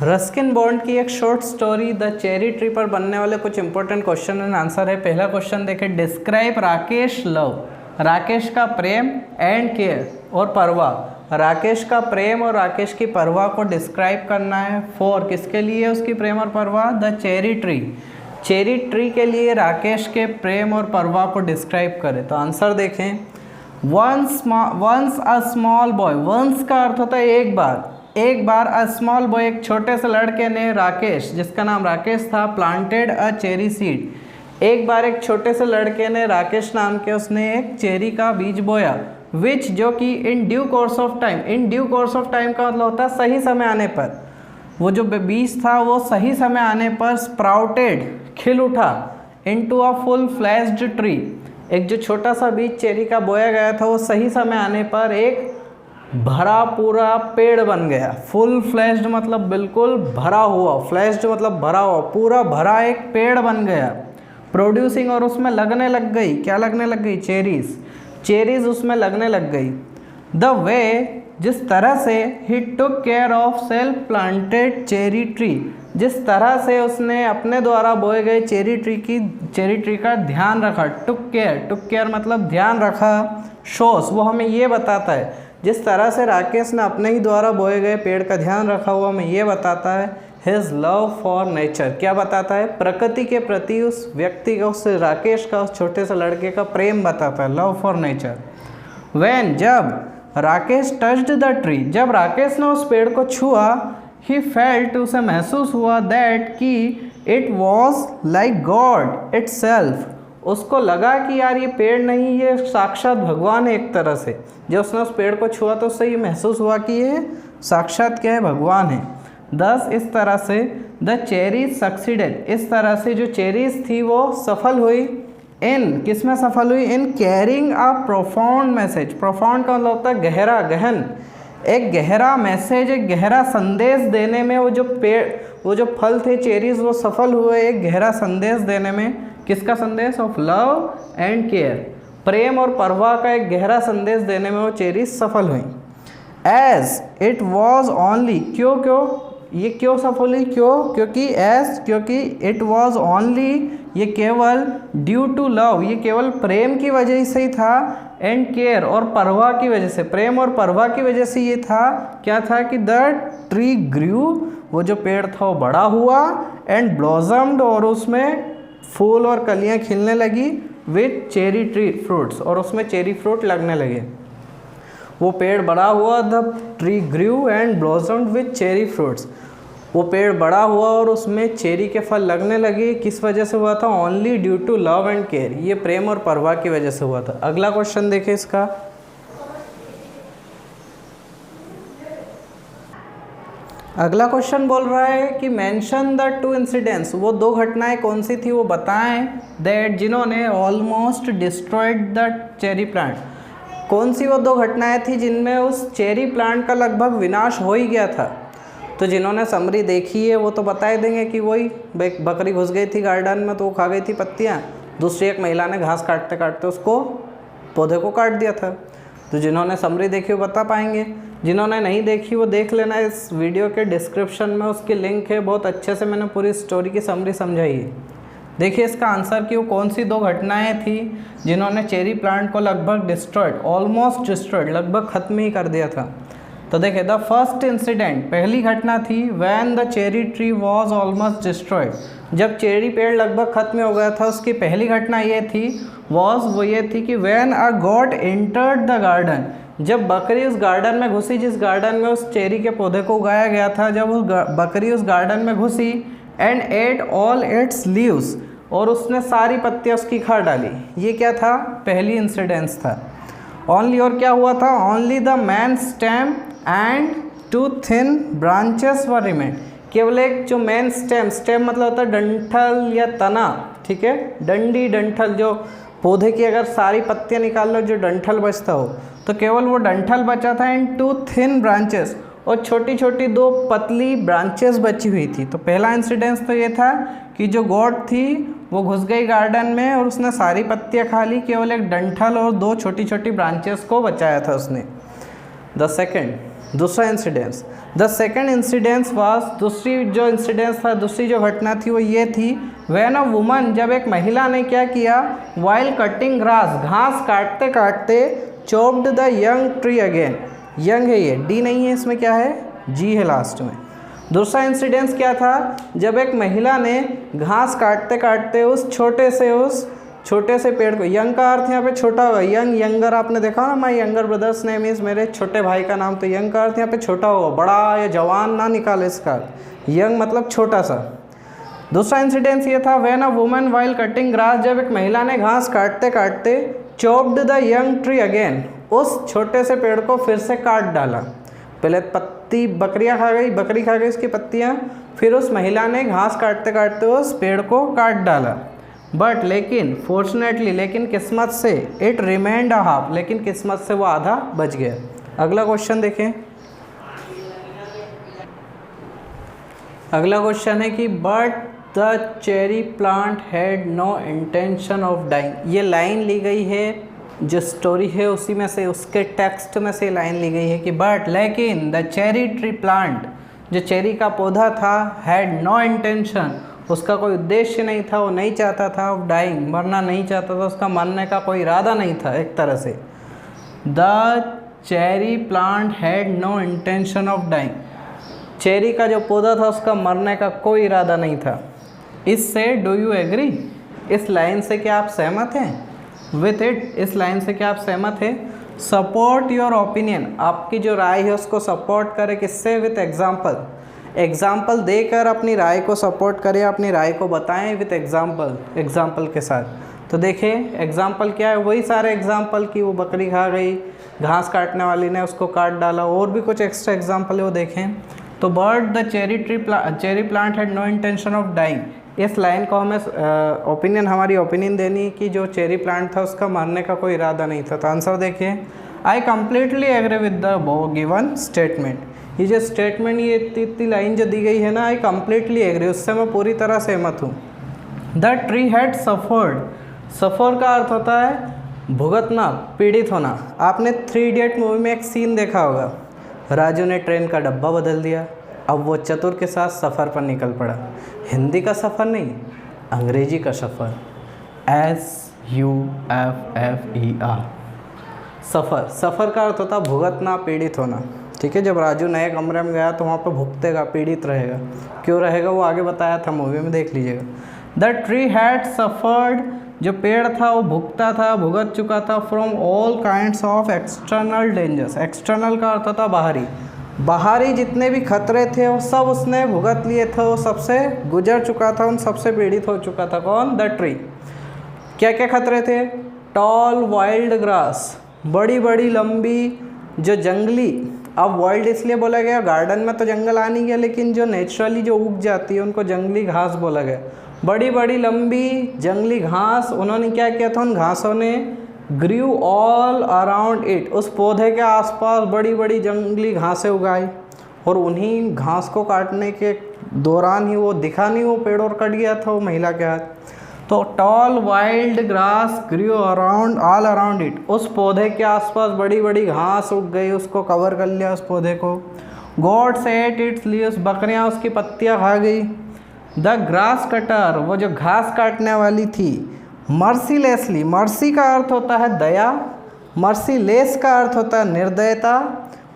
Ruskin bond की एक short story the cherry tree पर बनने वाले कुछ इंपॉर्टेंट क्वेश्चन एंड आंसर है। पहला क्वेश्चन देखें, डिस्क्राइब राकेश लव, राकेश का प्रेम एंड केयर और परवाह। राकेश का प्रेम और राकेश की परवाह को डिस्क्राइब करना है। फॉर किसके लिए उसकी प्रेम और परवाह? The cherry tree, cherry tree के लिए राकेश के प्रेम और परवाह को डिस्क्राइब करें। तो आंसर देखें, once a small boy, once का अर्थ होता है एक बार अ स्मॉल बॉय, एक छोटे से लड़के ने, राकेश जिसका नाम राकेश था, प्लांटेड अ चेरी सीड, एक बार एक छोटे से लड़के ने, राकेश नाम के, उसने एक चेरी का बीज बोया। विच जो कि in due course of time, in due course of time का मतलब होता है सही समय आने पर, वो जो बीज था वो सही समय आने पर स्प्राउटेड, खिल उठा, into a full flashed tree, एक जो छोटा सा बीज चेरी का बोया गया था वो सही समय आने पर एक भरा पूरा पेड़ बन गया। फुल फ्लैश्ड मतलब बिल्कुल भरा हुआ, फ्लैश्ड मतलब भरा हुआ, पूरा भरा एक पेड़ बन गया। प्रोड्यूसिंग और उसमें लगने लग गई, क्या लगने लग गई? चेरीज, चेरीज उसमें लगने लग गई। द वे जिस तरह से ही took care of self planted cherry tree, जिस तरह से उसने अपने द्वारा बोए गए चेरी ट्री का ध्यान रखा। टुक केयर मतलब ध्यान रखा। शोस वो हमें ये बताता है, जिस तरह से राकेश ने अपने ही द्वारा बोए गए पेड़ का ध्यान रखा हुआ हमें ये बताता है हिज लव फॉर नेचर, क्या बताता है? प्रकृति के प्रति उस व्यक्ति का, उस राकेश का, उस छोटे से लड़के का प्रेम बताता है, लव फॉर नेचर। व्हेन जब राकेश टच्ड द ट्री, जब राकेश ने उस पेड़ को छुआ, ही फेल्ट उसे महसूस हुआ, दैट कि it was like God itself, उसको लगा कि यार ये पेड़ नहीं, ये साक्षात भगवान है एक तरह से। जब उसने उस पेड़ को छुआ तो उससे ये महसूस हुआ कि ये साक्षात क्या है? भगवान है। दस इस तरह से द चेरीज सक्सीडेड, इस तरह से जो चेरीज थी वो सफल हुई। इन किस में सफल हुई? In carrying a profound message, profound का मतलब होता है गहरा, गहन, एक गहरा मैसेज, एक गहरा संदेश देने में। वो जो पेड़, वो जो फल थे चेरीज, वो सफल हुए एक गहरा संदेश देने में। किसका संदेश? ऑफ लव एंड केयर, प्रेम और परवाह का एक गहरा संदेश देने में वो चेरीज सफल हुई। एज इट वॉज ओनली, क्यों ये क्यों सफल हुई? क्योंकि इट वॉज ओनली, ये केवल ड्यू टू लव, ये केवल प्रेम की वजह से ही था, एंड केयर और परवाह की वजह से, प्रेम और परवाह की वजह से ये था। क्या था? कि द ट्री ग्रू, वो जो पेड़ था वो बड़ा हुआ, एंड ब्लॉसम्ड और उसमें फूल और कलियां खिलने लगी, विथ चेरी ट्री फ्रूट्स और उसमें चेरी फ्रूट लगने लगे। वो पेड़ बड़ा हुआ, the tree grew and blossomed with cherry fruits, वो पेड़ बड़ा हुआ और उसमें चेरी के फल लगने लगे। किस वजह से हुआ था? Only due to love and care, ये प्रेम और परवाह की वजह से हुआ था। अगला क्वेश्चन देखें इसका। अगला क्वेश्चन बोल रहा है कि मेंशन द टू इंसिडेंट्स, वो दो घटनाएं कौन सी थी वो बताएं, दैट जिन्होंने almost destroyed the cherry plant, कौन सी वो दो घटनाएं थी जिनमें उस चेरी प्लांट का लगभग विनाश हो ही गया था। तो जिन्होंने समरी देखी है वो तो बता ही देंगे कि वही बकरी घुस गई थी गार्डन में तो वो खा गई थी पत्तियाँ, दूसरी एक महिला ने घास काटते काटते उसको, पौधे को काट दिया था। तो जिन्होंने समरी देखी वो बता पाएंगे, जिन्होंने नहीं देखी वो देख लेना, इस वीडियो के डिस्क्रिप्शन में उसकी लिंक है, बहुत अच्छे से मैंने पूरी स्टोरी की समरी समझाई है। देखिए इसका आंसर कि वो कौन सी दो घटनाएं थी जिन्होंने चेरी प्लांट को लगभग डिस्ट्रॉयड, ऑलमोस्ट डिस्ट्रॉयड, लगभग ख़त्म ही कर दिया था। तो देखिए द फर्स्ट इंसिडेंट, पहली घटना थी when the cherry tree was almost destroyed, जब चेरी पेड़ लगभग खत्म हो गया था। उसकी पहली घटना ये थी, वो ये थी कि when a got entered the garden, जब बकरी उस गार्डन में घुसी, जिस गार्डन में उस चेरी के पौधे को उगाया गया था, जब उस बकरी उस गार्डन में घुसी, and at all it's leaves, और उसने सारी पत्तियाँ उसकी खा डाली। ये क्या था? पहली इंसिडेंस था। ओनली, और क्या हुआ था? Only the main stem and two thin branches were remain, केवल एक जो मेन स्टेम मतलब होता है डंठल या तना, ठीक है, डंडी डंठल, जो पौधे की अगर सारी पत्तियां निकाल लो जो डंठल बचता हो, तो केवल वो डंठल बचा था, एंड टू थिन ब्रांचेस, और छोटी छोटी दो पतली ब्रांचेस बची हुई थी। तो पहला इंसिडेंस तो ये था कि जो गॉड थी वो घुस गई गार्डन में और उसने सारी पत्तियां खा ली, केवल एक डंठल और दो छोटी छोटी ब्रांचेस को बचाया था उसने। द सेकेंड, दूसरा incidence, the second incidence was, दूसरी जो इंसिडेंस था, दूसरी जो घटना थी वो ये थी, व्हेन अ वुमन, जब एक महिला ने क्या किया, वाइल कटिंग ग्रास, घास काटते काटते, chopped the young tree again, young है ये, डी नहीं है इसमें, क्या है, जी है लास्ट में। दूसरा इंसिडेंस क्या था, जब एक महिला ने घास काटते काटते उस छोटे से पेड़ को, यंग का अर्थ यहाँ पे छोटा होगा, यंग, यंगर, आपने देखा ना, my younger brother's name is, मेरे छोटे भाई का नाम, तो यंग का अर्थ यहाँ पे छोटा होगा, बड़ा या जवान ना निकाले इसका, यंग मतलब छोटा सा। दूसरा इंसिडेंस ये था, when a woman while cutting grass, जब एक महिला ने घास काटते काटते, chopped the young tree again, उस छोटे से पेड़ को फिर से काट डाला। पहले पत्ती बकरियां खा गई, बकरी खा गई इसकी पत्तियां, फिर उस महिला ने घास काटते काटते उस पेड़ को काट डाला। बट लेकिन फॉर्चुनेटली, लेकिन किस्मत से, इट रिमेंड अ हाफ, लेकिन किस्मत से वो आधा बच गया। अगला क्वेश्चन देखें। अगला क्वेश्चन है कि but the cherry plant had no intention of dying. ये लाइन ली गई है, जो स्टोरी है उसी में से, उसके टेक्स्ट में से लाइन ली गई है कि बट, लेकिन द चेरी ट्री प्लांट, जो चेरी का पौधा था, हैड नो इंटेंशन, उसका कोई उद्देश्य नहीं था, वो नहीं चाहता था ऑफ डाइंग, मरना नहीं चाहता था, उसका मरने का कोई इरादा नहीं था एक तरह से। The cherry plant had no intention of dying, cherry का जो पौधा था उसका मरने का कोई इरादा नहीं था। इससे डू यू एग्री, इस लाइन से क्या आप सहमत हैं, विथ इट, इस लाइन से क्या आप सहमत हैं। सपोर्ट योर ओपिनियन, आपकी जो राय है उसको सपोर्ट करें, किससे, विथ एग्जाम्पल, एग्जाम्पल देकर अपनी राय को सपोर्ट करें, अपनी राय को बताएं विथ एग्जाम्पल, एग्जाम्पल के साथ। तो देखें एग्जाम्पल क्या है, वही सारे एग्जाम्पल कि वो बकरी खा गई, घास काटने वाली ने उसको काट डाला, और भी कुछ एक्स्ट्रा एग्जाम्पल है वो देखें। तो but the cherry plant had no intention of dying, इस लाइन को हमें ओपिनियन, हमारी ओपिनियन देनी कि जो चेरी प्लांट था उसका मरने का कोई इरादा नहीं था। तो आंसर देखिए, I completely agree with the given statement, ये जो स्टेटमेंट, ये इतनी लाइन जो दी गई है ना, आई कम्प्लीटली एग्री, उससे मैं पूरी तरह सहमत हूँ। द ट्री हैड सफर्ड, सफ़र का अर्थ होता है भुगतना, पीड़ित होना। आपने 3 इडियट मूवी में एक सीन देखा होगा, राजू ने ट्रेन का डब्बा बदल दिया, अब वो चतुर के साथ सफ़र पर निकल पड़ा। हिंदी का सफ़र नहीं, अंग्रेजी का सफ़र, SUFFER, सफ़र। सफ़र का अर्थ होता है भुगतना, पीड़ित होना। ठीक है, जब राजू नए कमरे में गया तो वहाँ पे भुगतेगा, पीड़ित रहेगा। क्यों रहेगा वो आगे बताया था मूवी में, देख लीजिएगा। द ट्री हैड सफर्ड, जो पेड़ था वो भुगता था, भुगत चुका था, from all kinds of external dangers. External का अर्थ था बाहरी, बाहरी जितने भी खतरे थे वो सब उसने भुगत लिए थे, वो सबसे गुजर चुका था, उन सबसे पीड़ित हो चुका था। कौन? The tree. क्या क्या खतरे थे? टॉल वाइल्ड ग्रास, बड़ी बड़ी लंबी जो जंगली, अब वाइल्ड इसलिए बोला गया, गार्डन में तो जंगल आ नहीं गया, लेकिन जो नेचुरली जो उग जाती है उनको जंगली घास बोला गया। बड़ी बड़ी लंबी जंगली घास, उन्होंने क्या किया था, उन घासों ने ग्रू ऑल अराउंड इट, उस पौधे के आसपास बड़ी बड़ी जंगली घासें उगाई, और उन्हीं घास को काटने के दौरान ही वो दिखा नहीं, वो पेड़ और कट गया था वो महिला के हाथ। तो tall wild grass grew around all around it, उस पौधे के आसपास बड़ी बड़ी घास उग गई, उसको कवर कर लिया उस पौधे को। गॉड्स एट इट्स लीव्स, बकरियां उसकी पत्तियां खा गई। द ग्रास कटर, वो जो घास काटने वाली थी, मर्सीलेसली, मर्सी का अर्थ होता है दया, मर्सीलेस का अर्थ होता है निर्दयता,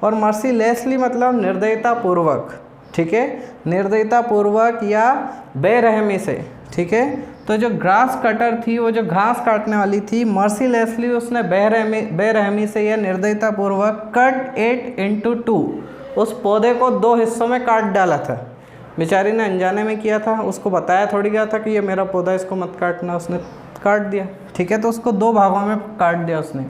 और मर्सीलेसली मतलब निर्दयता पूर्वक। ठीक है, निर्दयता पूर्वक या बेरहमी से। ठीक है, तो जो ग्रास कटर थी, वो जो घास काटने वाली थी, मर्सीलेसली उसने बेरहमी से या निर्दयता पूर्वक कट इट इनटू 2, उस पौधे को 2 हिस्सों में काट डाला था। बेचारी ने अनजाने में किया था, उसको बताया थोड़ी गया था कि ये मेरा पौधा, इसको मत काटना, उसने काट दिया। ठीक है, तो उसको 2 भागों में काट दिया उसने।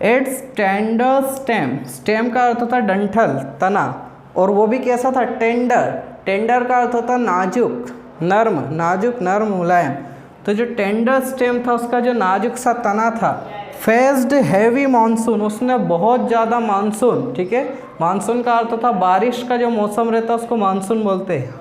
इट्स टेंडर स्टेम, स्टेम का अर्थ होता है डंठल, तना, और वो भी कैसा था? टेंडर। टेंडर का अर्थ होता है नाजुक, नर्म, नाजुक, नर्म, मुलायम। तो जो टेंडर स्टेम था, उसका जो नाजुक सा तना था, फेस्ड हैवी मानसून, उसने बहुत ज़्यादा मानसून। ठीक है, मानसून का अर्थ था बारिश का जो मौसम रहता है उसको मानसून बोलते हैं।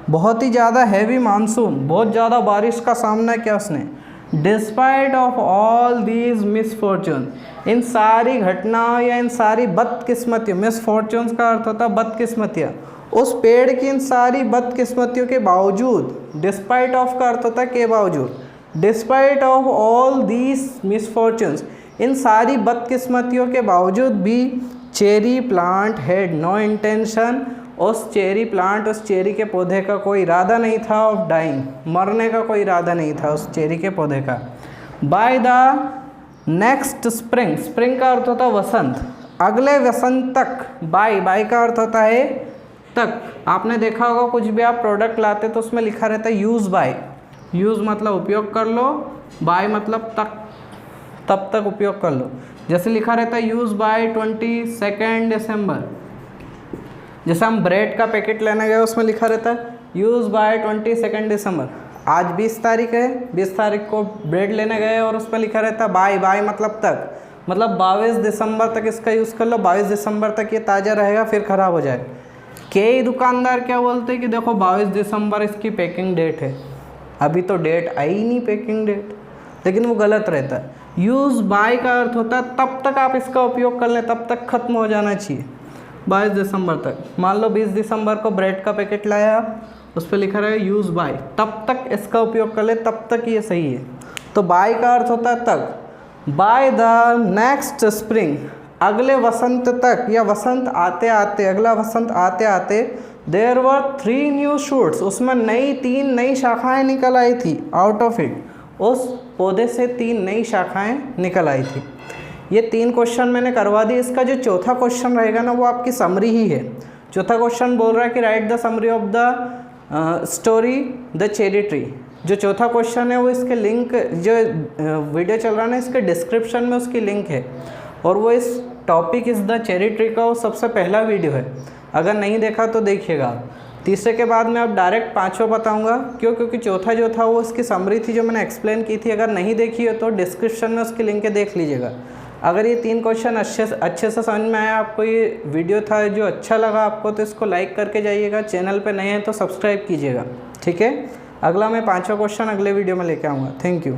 बहुत ही ज़्यादा हैवी मानसून, बहुत ज़्यादा बारिश का सामना किया उसने। Despite of all these misfortune, इन सारी घटनाओं या इन सारी बदकिस्मतियों, मिसफॉर्चून्स का अर्थ होता है बदकिस्मतियाँ, उस पेड़ की इन सारी बदकिस्मतियों के बावजूद, डिस्पाइट ऑफ का अर्थ होता है के बावजूद, despite of all these misfortunes, इन सारी बदकिस्मतियों के बावजूद भी cherry plant had no intention, उस चेरी प्लांट, उस चेरी के पौधे का कोई इरादा नहीं था ऑफ डाइंग, मरने का कोई इरादा नहीं था उस चेरी के पौधे का। By the next spring, spring का अर्थ होता है वसंत, अगले वसंत तक, बाय का अर्थ होता है तक। आपने देखा होगा कुछ भी आप प्रोडक्ट लाते तो उसमें लिखा रहता है यूज़ बाय, यूज़ मतलब उपयोग कर लो, बाय मतलब तक, तब तक उपयोग कर लो। जैसे लिखा रहता है यूज़ बाय 22 दिसंबर, जैसे हम ब्रेड का पैकेट लेने गए उसमें लिखा रहता है यूज़ बाय 22 दिसंबर। आज 20 तारीख है, 20 तारीख को ब्रेड लेने गए और उसमें लिखा रहता है बाय मतलब तक, मतलब 22 दिसंबर तक इसका यूज़ कर लो, 22 दिसंबर तक ये ताज़ा रहेगा फिर ख़राब हो जाए। कई दुकानदार क्या बोलते हैं कि देखो 22 दिसंबर इसकी पैकिंग डेट है, अभी तो डेट आई नहीं पैकिंग डेट, लेकिन वो गलत रहता है। यूज़ बाय का अर्थ होता है तब तक आप इसका उपयोग कर लें, तब तक ख़त्म हो जाना चाहिए, 22 दिसंबर तक। मान लो 20 दिसंबर को ब्रेड का पैकेट लाया आप, उस पर लिखा रहा यूज़ बाय, तब तक इसका उपयोग कर ले, तब तक ये सही है। तो बाय का अर्थ होता है तक। बाय द नेक्स्ट स्प्रिंग, अगले वसंत तक या वसंत आते आते, अगला वसंत आते आते, देयर वर 3 न्यू शूट्स, उसमें 3 नई शाखाएं निकल आई थी, आउट ऑफ इट, उस पौधे से 3 नई शाखाएं निकल आई थी। ये 3 क्वेश्चन मैंने करवा दिए। इसका जो चौथा क्वेश्चन रहेगा ना वो आपकी समरी ही है। चौथा क्वेश्चन बोल रहा है कि right the summary of the story the cherry tree. जो चौथा क्वेश्चन है वो इसके लिंक, जो वीडियो चल रहा है ना इसके डिस्क्रिप्शन में उसकी लिंक है, और वो इस topic is the cherry tree का वो सबसे पहला वीडियो है, अगर नहीं देखा तो देखिएगा। तीसरे के बाद मैं अब डायरेक्ट पाँचों बताऊंगा, क्योंकि चौथा जो था वो उसकी समरी थी जो मैंने एक्सप्लेन की थी। अगर नहीं देखी हो तो डिस्क्रिप्शन में उसकी लिंक है, देख लीजिएगा। अगर ये 3 क्वेश्चन अच्छे से समझ में आया, आपको ये वीडियो था जो अच्छा लगा आपको, तो इसको लाइक करके जाइएगा। चैनल पे नए हैं तो सब्सक्राइब कीजिएगा, ठीक है। अगला मैं 5वां क्वेश्चन अगले वीडियो में लेके आऊँगा। Thank you.